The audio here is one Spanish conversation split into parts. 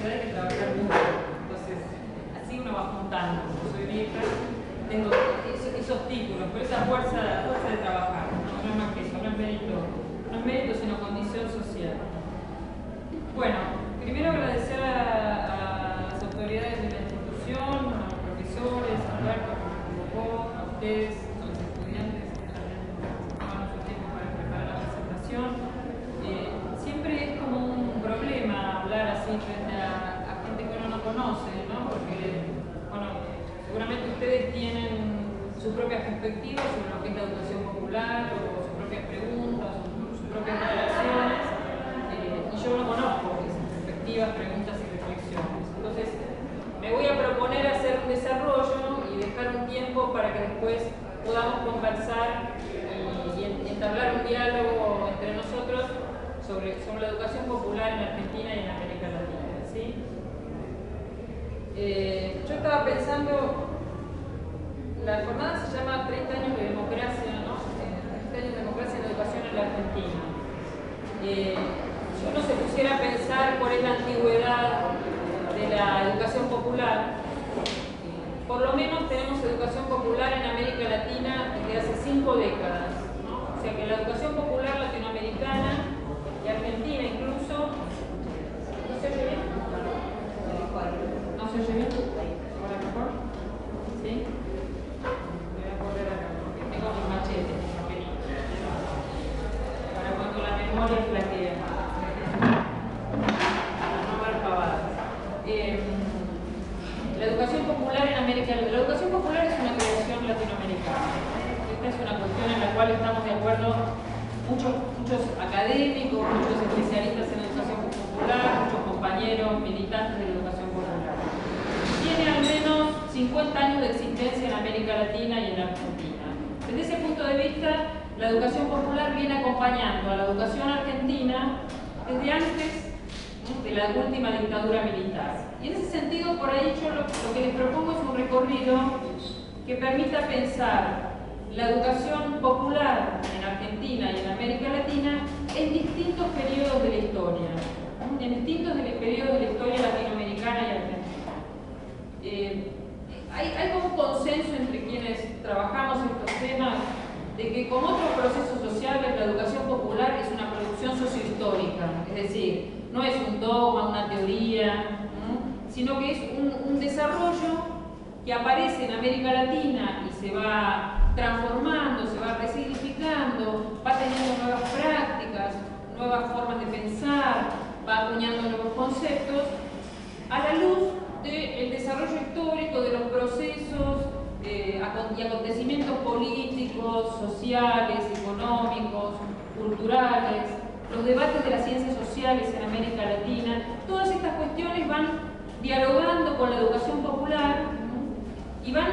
sociedad hay que trabajar mucho. Entonces, así uno va juntando. Yo soy vieja, tengo esos títulos, pero esa fuerza de trabajar. No es más que eso, no es mérito, sino condición social. Bueno, primero agradecer a las autoridades de la institución, a los profesores, a Alberto que me convocó, a ustedes, a los estudiantes que también tomaron su tiempo para preparar la presentación. Siempre es como un problema hablar así frente a gente que uno no conoce, ¿no? Porque, bueno, seguramente ustedes tienen sus propias perspectivas sobre lo que es la educación popular, o sus propias preguntas, o sus propias relaciones, y yo no conozco esas perspectivas, preguntas y reflexiones. Entonces, me voy a proponer hacer un desarrollo y dejar un tiempo para que después podamos conversar y entablar un diálogo entre nosotros sobre la educación popular en Argentina y en América Latina, ¿sí? Yo estaba pensando, la jornada se llama 30 años de democracia, ¿no? 30 años de democracia en la educación en la Argentina. Si uno se pusiera a pensar cuál es la antigüedad de la educación popular, por lo menos tenemos educación popular en América Latina desde hace 5 décadas, ¿no? O sea que la educación popular latinoamericana y argentina incluso, ¿no se oye bien? ¿No se oye bien? ¿Ahora mejor? ¿Sí? Voy a correr acá porque tengo mis machetes, para cuando la memoria flaquea, para no ver pavadas. La educación popular en América, la educación popular es una creación latinoamericana. Esta es una cuestión en la cual estamos de acuerdo muchos académicos, muchos especialistas en educación popular, muchos compañeros militantes de la educación popular. Tiene al menos 50 años de existencia en América Latina y en Argentina. Desde ese punto de vista, la educación popular viene acompañando a la educación argentina desde antes de la última dictadura militar. Y en ese sentido, por ahí yo lo que les propongo es un recorrido que permita pensar la educación popular en Argentina y en América Latina en distintos periodos de la historia, en distintos periodos de la historia latinoamericana y argentina. Hay como un consenso entre quienes trabajamos estos temas de que, como otros procesos sociales, la educación popular es una producción sociohistórica, es decir, no es un dogma, una teoría, sino que es un desarrollo que aparece en América Latina y se va transformando, se va resignificando, va teniendo nuevas prácticas, nuevas formas de pensar, va acuñando nuevos conceptos, a la luz del desarrollo histórico de los procesos y acontecimientos políticos, sociales, económicos, culturales, los debates de las ciencias sociales en América Latina. Todas estas cuestiones van dialogando con la educación popular y van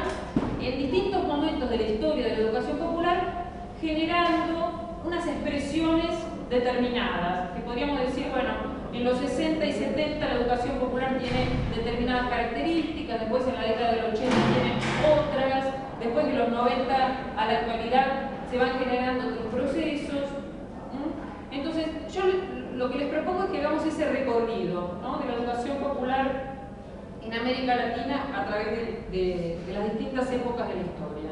en distintos momentos de la historia de la educación popular generando unas expresiones determinadas, que podríamos decir, bueno, en los 60 y 70 la educación popular tiene determinadas características, después en la década del 80 tiene otras, después de los 90 a la actualidad se van generando otros procesos. Entonces, yo lo que les propongo es que hagamos ese recorrido, ¿no?, de la educación popular en América Latina a través de las distintas épocas de la historia.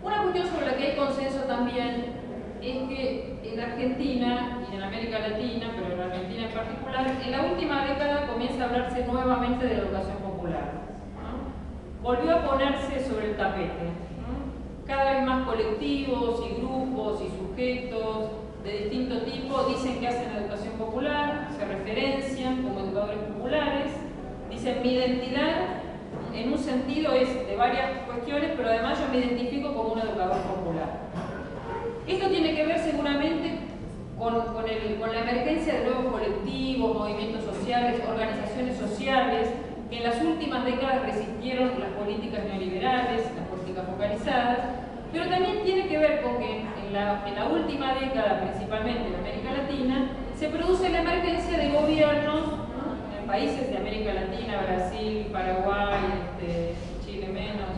Una cuestión sobre la que hay consenso también es que en Argentina y en América Latina, pero en Argentina en particular, en la última década comienza a hablarse nuevamente de la educación popular, ¿no? Volvió a ponerse sobre el tapete, ¿no? Cada vez más colectivos y grupos y sujetos de distinto tipo dicen que hacen educación popular, se referencian como educadores populares, dicen mi identidad en un sentido es de varias cuestiones, pero además yo me identifico como un educador popular. Esto tiene que ver seguramente con la emergencia de nuevos colectivos, movimientos sociales, organizaciones sociales, que en las últimas décadas resistieron las políticas neoliberales, las políticas focalizadas, pero también tiene que ver con que en la última década, principalmente en América Latina, se produce la emergencia de gobiernos, ¿no?, en países de América Latina, Brasil, Paraguay, Chile menos,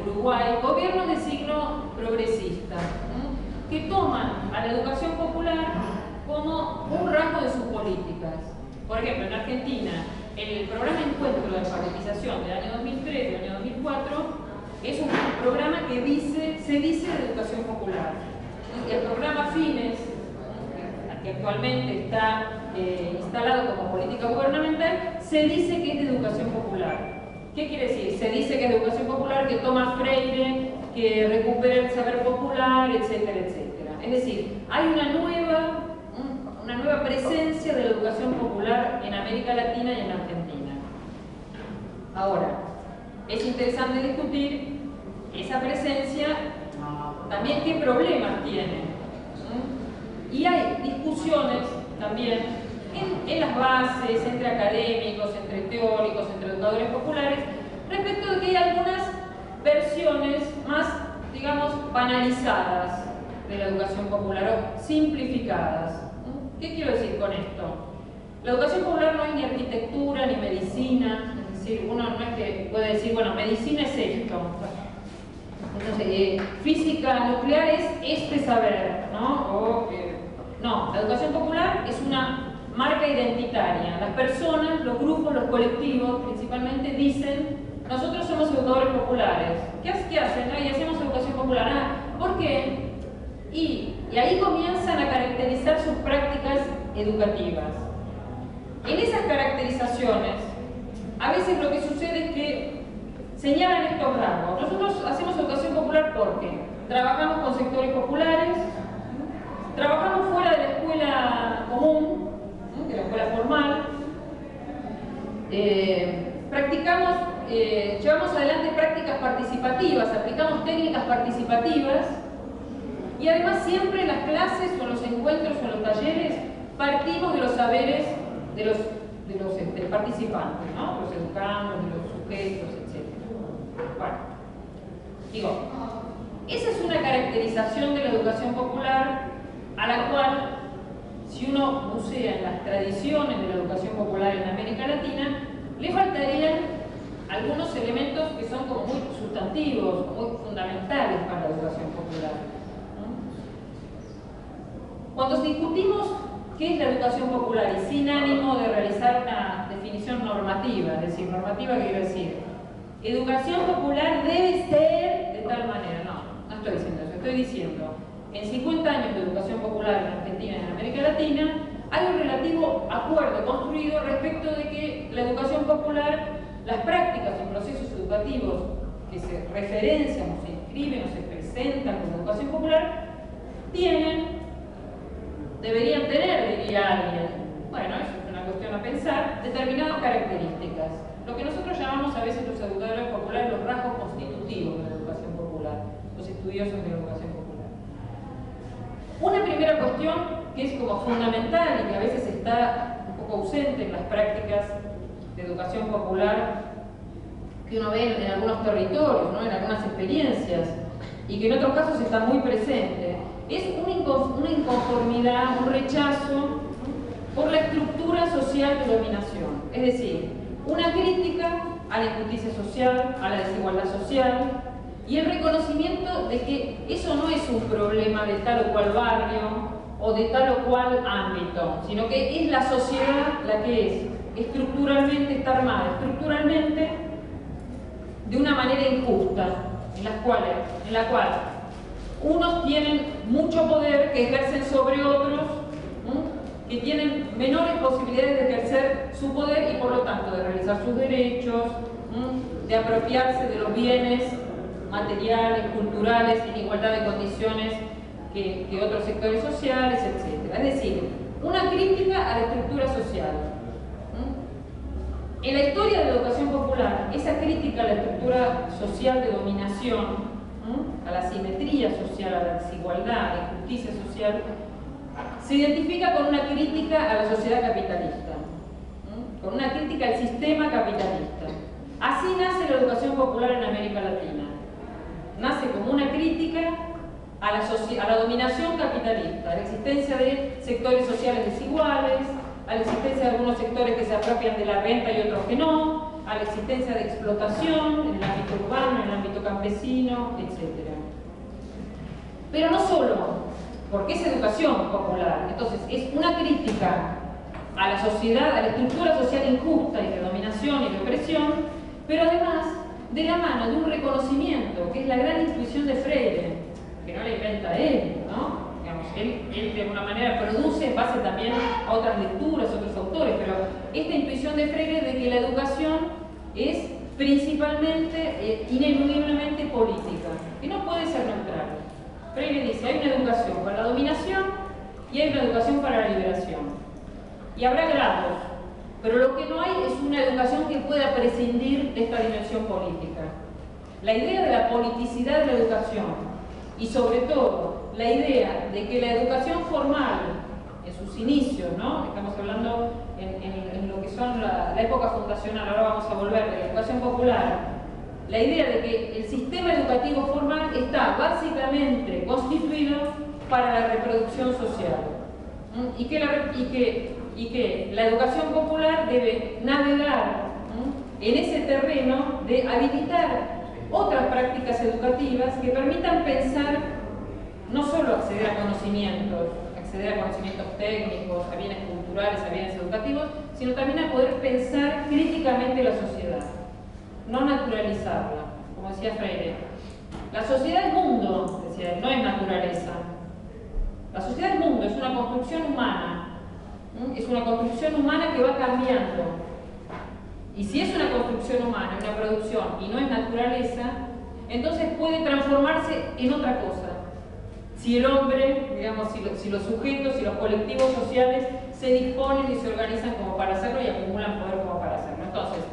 Uruguay, gobiernos de signo progresista, ¿no?, que toman a la educación popular como un rasgo de sus políticas. Por ejemplo, en Argentina, el programa Encuentro de Alfabetización del año 2003 y del año 2004 es un programa que se dice de educación popular. Y el programa Fines, que actualmente está instalado como política gubernamental, se dice que es de educación popular. ¿Qué quiere decir? Se dice que es de educación popular, que toma Freire, que recupera el saber popular, etcétera, etcétera. Es decir, hay una nueva presencia de la educación popular en América Latina y en Argentina. Ahora, es interesante discutir esa presencia, también qué problemas tiene. Y hay discusiones también en las bases, entre académicos, entre teóricos, entre educadores populares, respecto de que hay algunas versiones más, digamos, banalizadas de la educación popular o simplificadas. ¿Qué quiero decir con esto? La educación popular no es ni arquitectura ni medicina, es decir, uno no es que puede decir, bueno, medicina es esto. Entonces, física nuclear es este saber, ¿no? No, la educación popular es una marca identitaria. Las personas, los grupos, los colectivos, principalmente, dicen: nosotros somos educadores populares. ¿Qué hacen? Y hacemos educación popular. ¿Por qué? Y ahí comienzan a caracterizar sus prácticas educativas. En esas caracterizaciones, a veces lo que sucede es que señalan estos rasgos. Nosotros hacemos educación popular porque trabajamos con sectores populares, trabajamos fuera de la escuela común, de la escuela formal, llevamos adelante prácticas participativas, aplicamos técnicas participativas y además siempre en las clases o en los encuentros o en los talleres partimos de los saberes de los participantes, ¿no? Los educandos, de los sujetos, etc. Bueno, digo, esa es una caracterización de la educación popular a la cual, si uno bucea en las tradiciones de la educación popular en América Latina, le faltarían algunos elementos que son como muy sustantivos, muy fundamentales para la educación popular. Cuando discutimos qué es la educación popular y sin ánimo de realizar una definición normativa, es decir, normativa quiere decir, educación popular debe ser de tal manera, no estoy diciendo eso, estoy diciendo, en 50 años de educación popular en Argentina y en América Latina, hay un relativo acuerdo construido respecto de que la educación popular, las prácticas y procesos educativos que se referencian o se inscriben o se presentan como educación popular, deberían tener, diría alguien, bueno, eso es una cuestión a pensar, determinadas características. Lo que nosotros llamamos a veces los educadores populares los rasgos constitutivos de la educación popular, los estudiosos de la educación popular. Una primera cuestión que es como fundamental y que a veces está un poco ausente en las prácticas de educación popular que uno ve en algunos territorios, ¿no? En algunas experiencias, y que en otros casos está muy presente, es una inconformidad, un rechazo por la estructura social de dominación. Es decir, una crítica a la injusticia social, a la desigualdad social, y el reconocimiento de que eso no es un problema de tal o cual barrio o de tal o cual ámbito, sino que es la sociedad la que es estructuralmente, está armada estructuralmente de una manera injusta, en la cual unos tienen mucho poder que ejercen sobre otros, que tienen menores posibilidades de ejercer su poder y por lo tanto de realizar sus derechos, de apropiarse de los bienes materiales, culturales, en igualdad de condiciones que otros sectores sociales, etc. Es decir, una crítica a la estructura social. En la historia de la educación popular, esa crítica a la estructura social de dominación, a la asimetría social, a la desigualdad, a la injusticia social, se identifica con una crítica a la sociedad capitalista, con una crítica al sistema capitalista. Así nace la educación popular en América Latina. Nace como una crítica a la dominación capitalista, a la existencia de sectores sociales desiguales, a la existencia de algunos sectores que se apropian de la renta y otros que no, a la existencia de explotación en el ámbito urbano, en el ámbito campesino, etc. Pero no solo, porque es educación popular, entonces es una crítica a la sociedad, a la estructura social injusta y de dominación y de opresión, pero además de la mano de un reconocimiento, que es la gran intuición de Freire, que no la inventa él, ¿no? Digamos, él de alguna manera produce en base también a otras lecturas, otros autores, pero esta intuición de Freire de que la educación es principalmente, ineludiblemente política, que no puede ser neutral. Freire dice, hay una educación para la dominación y hay una educación para la liberación. Y habrá grados, pero lo que no hay es una educación que pueda prescindir de esta dimensión política. La idea de la politicidad de la educación y sobre todo la idea de que la educación formal en sus inicios, ¿no? Estamos hablando en lo que son la época fundacional, ahora vamos a volver de la educación popular, la idea de que el sistema educativo formal está básicamente constituido para la reproducción social y que la educación popular debe navegar en ese terreno de habilitar otras prácticas educativas que permitan pensar no solo acceder a conocimientos técnicos, a bienes culturales, a bienes educativos, sino también a poder pensar críticamente la sociedad, no naturalizarla, como decía Freire. La sociedad es mundo, decía él, no es naturaleza. La sociedad es mundo, es una construcción humana. Es una construcción humana que va cambiando. Y si es una construcción humana, una producción, y no es naturaleza, entonces puede transformarse en otra cosa. Si el hombre, digamos, si los sujetos, si los colectivos sociales se disponen y se organizan como para hacerlo y acumulan poder como para hacerlo. Entonces,